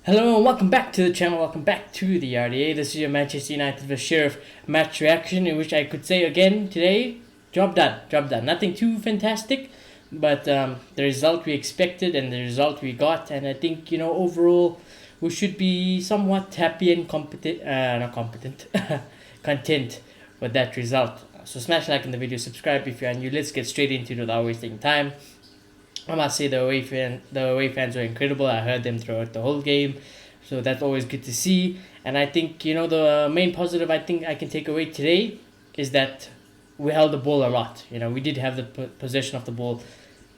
Hello and welcome back to the channel, welcome back to the RDA. This is your Manchester United vs Sheriff match reaction, in which I could say again today, job done. Nothing too fantastic, but the result we expected and the result we got, and I think, overall we should be somewhat happy and content with that result. So smash like in the video, subscribe if you're new. Let's get straight into it without wasting time. I must say the away fans were incredible. I heard them throughout the whole game, so that's always good to see. And I think the main positive I think I can take away today is that we held the ball a lot. We did have the possession of the ball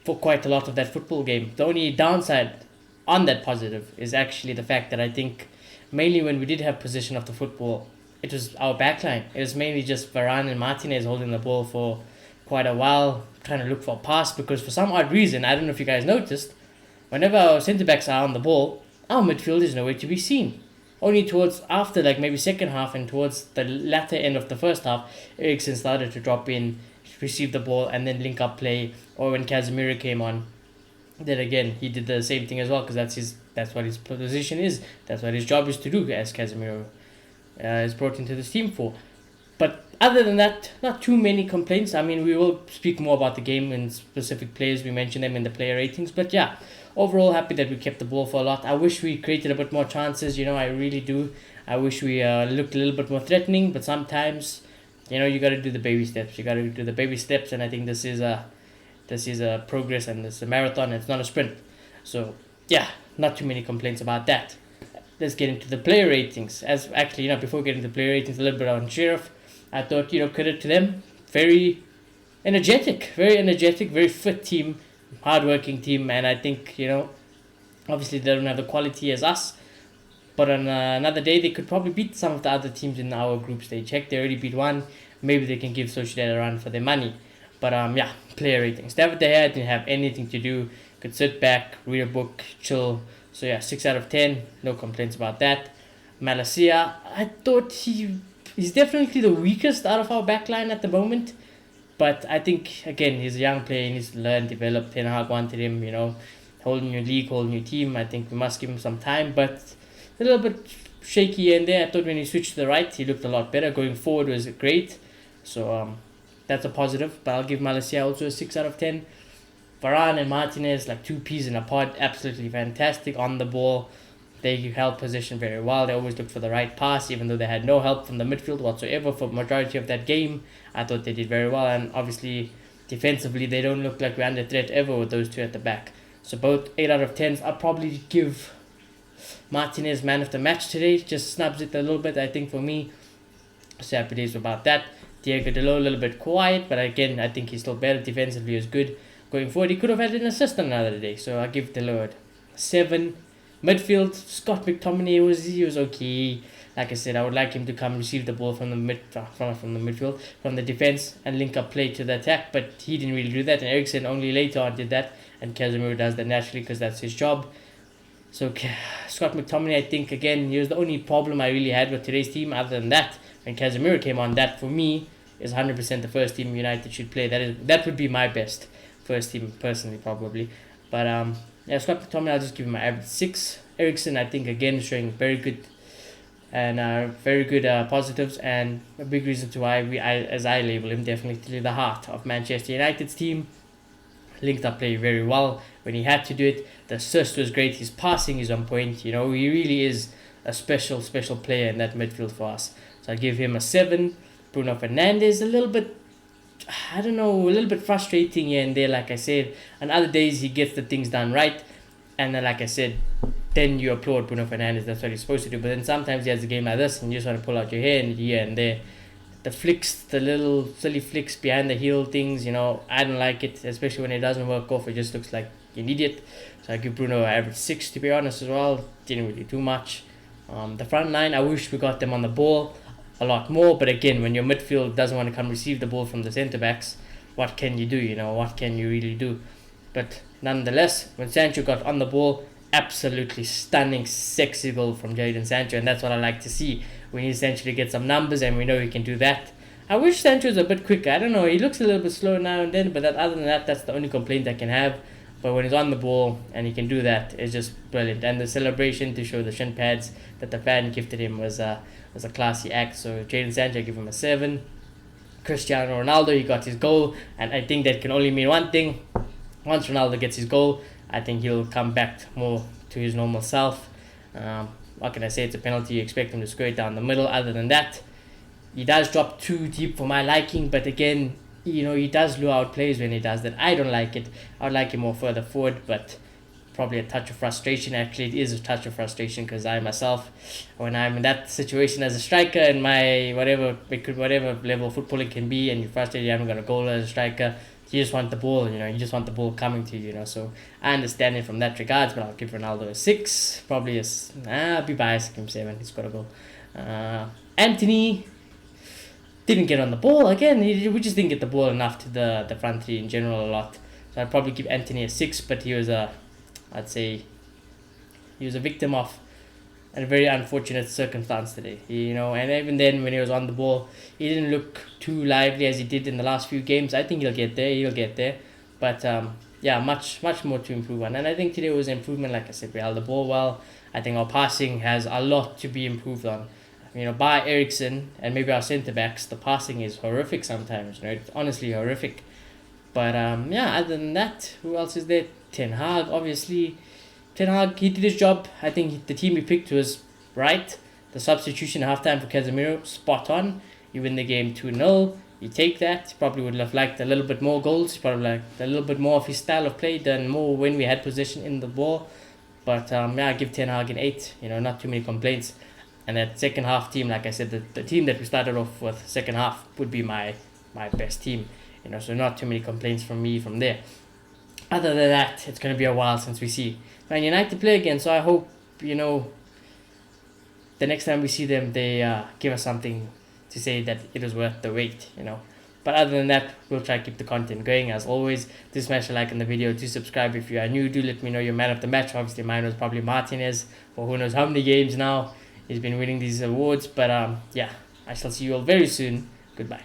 for quite a lot of that football game. The only downside on that positive is actually the fact that I think mainly when we did have possession of the football, it was our backline. It was mainly just Varane and Martinez holding the ball for quite a while, trying to look for a pass, because for some odd reason, I don't know if you guys noticed, whenever our centre backs are on the ball, our midfield is nowhere to be seen. Only towards after maybe second half and towards the latter end of the first half, Eriksen started to drop in, receive the ball, and then link up play. Or when Casemiro came on, then again he did the same thing as well, because that's what his position is. That's what his job is to do, as Casemiro is brought into this team for. But other than that, not too many complaints. I mean, we will speak more about the game and specific players. We mentioned them in the player ratings. But yeah, overall happy that we kept the ball for a lot. I wish we created a bit more chances. I really do. I wish we looked a little bit more threatening. But sometimes, you got to do the baby steps. And I think this is a progress, and this is a marathon. It's not a sprint. So yeah, not too many complaints about that. Let's get into the player ratings. As actually, before getting to the player ratings, a little bit on Sheriff. I thought, credit to them. Very energetic, very fit team, hardworking team. And I think, obviously they don't have the quality as us. But on another day, they could probably beat some of the other teams in our group stage. Heck, they already beat one. Maybe they can give Sociedad a run for their money. But yeah, player ratings. David De Gea didn't have anything to do. Could sit back, read a book, chill. So yeah, 6 out of 10. No complaints about that. Malacia, I thought he's definitely the weakest out of our backline at the moment. But I think, again, he's a young player. He needs to learn, develop. Ten Hag wanted him, whole new league, whole new team. I think we must give him some time. But a little bit shaky here and there. I thought when he switched to the right, he looked a lot better. Going forward was great. So that's a positive. But I'll give Malacia also a 6 out of 10. Varane and Martinez, like two peas in a pod. Absolutely fantastic on the ball. They held position very well. They always looked for the right pass, even though they had no help from the midfield whatsoever for majority of that game. I thought they did very well, and obviously defensively they don't look like we're under threat ever with those two at the back. So both 8 out of 10s. I'll probably give Martinez man of the match today. Just snubs it a little bit, I think, for me. So happy days about that. Diego Dalot a little bit quiet, but again, I think he's still better. Defensively is good. Going forward, he could have had an assist on another day, so I'll give Dalot 7. Midfield, Scott McTominay was okay. Like I said, I would like him to come receive the ball from the midfield, from the defense, and link up play to the attack. But he didn't really do that, and Eriksen only later on did that, and Casemiro does that naturally because that's his job. So Scott McTominay, I think again, he was the only problem I really had with today's team. Other than that, when Casemiro came on, that for me is 100% the first team United should play. That would be my best first team personally, probably. But yeah, Scott McTominay, I'll just give him my average 6. Eriksen, I think, again, showing very good positives, and a big reason to why as I label him, definitely the heart of Manchester United's team. Linked up play very well when he had to do it. The assist was great. His passing is on point. He really is a special player in that midfield for us. So I'll give him a 7. Bruno Fernandes, a little bit frustrating here and there, like I said. On other days, he gets the things done right. And then, like I said, then you applaud Bruno Fernandes. That's what he's supposed to do. But then sometimes he has a game like this, and you just want to pull out your hair here and there. The flicks, the little silly flicks behind the heel things, I don't like it. Especially when it doesn't work off. It just looks like an idiot. So I give Bruno an average 6, to be honest, as well. Didn't really do much. The front line, I wish we got them on the ball a lot more, but again, when your midfield doesn't want to come receive the ball from the centre backs, what can you do? What can you really do? But nonetheless, when Sancho got on the ball, absolutely stunning, sexy goal from Jadon Sancho, and that's what I like to see. We need essentially to get some numbers, and we know he can do that. I wish Sancho was a bit quicker. I don't know, he looks a little bit slow now and then, but other than that, that's the only complaint I can have. But when he's on the ball and he can do that, it's just brilliant. And the celebration to show the shin pads that the fan gifted him was a classy act. So Jadon Sancho, I give him a 7. Cristiano Ronaldo, he got his goal, and I think that can only mean one thing. Once Ronaldo gets his goal, I think he'll come back more to his normal self. What can I say? It's a penalty. You expect him to score it down the middle. Other than that, he does drop too deep for my liking. But again, he does lure out plays when he does that. I don't like it. I would like him more further forward, but probably a touch of frustration. Actually, it is a touch of frustration because I myself, when I'm in that situation as a striker in my whatever level of football it can be, and you're frustrated, you haven't got a goal as a striker, you just want the ball. You just want the ball coming to you. So I understand it from that regards, but I'll give Ronaldo a 6. Probably I'll be biased. Give him 7. He's got a goal. Anthony didn't get on the ball again. We just didn't get the ball enough to the front three in general a lot. So I'd probably give Anthony a 6, but I'd say he was a victim of a very unfortunate circumstance today. And even then when he was on the ball, he didn't look too lively as he did in the last few games. I think he'll get there. But much more to improve on. And I think today was an improvement. Like I said, we held the ball well. I think our passing has a lot to be improved on. By Eriksen and maybe our centre backs, the passing is horrific sometimes. It's honestly horrific. But other than that, who else is there? Ten Hag, obviously. Ten Hag, he did his job. I think the team he picked was right. The substitution at halftime for Casemiro, spot on. You win the game 2-0. You take that. Probably would have liked a little bit more goals. Probably liked a little bit more of his style of play, done more when we had possession in the ball. But I give Ten Hag an 8. Not too many complaints. And that second half team, like I said, the team that we started off with second half would be my best team. So not too many complaints from me from there. Other than that, it's going to be a while since we see Man United play again. So I hope, the next time we see them, they give us something to say that it was worth the wait, But other than that, we'll try to keep the content going. As always, do smash a like on the video. Do subscribe if you are new. Do let me know your man of the match. Obviously, mine was probably Martinez for who knows how many games now. He's been winning these awards. But I shall see you all very soon. Goodbye.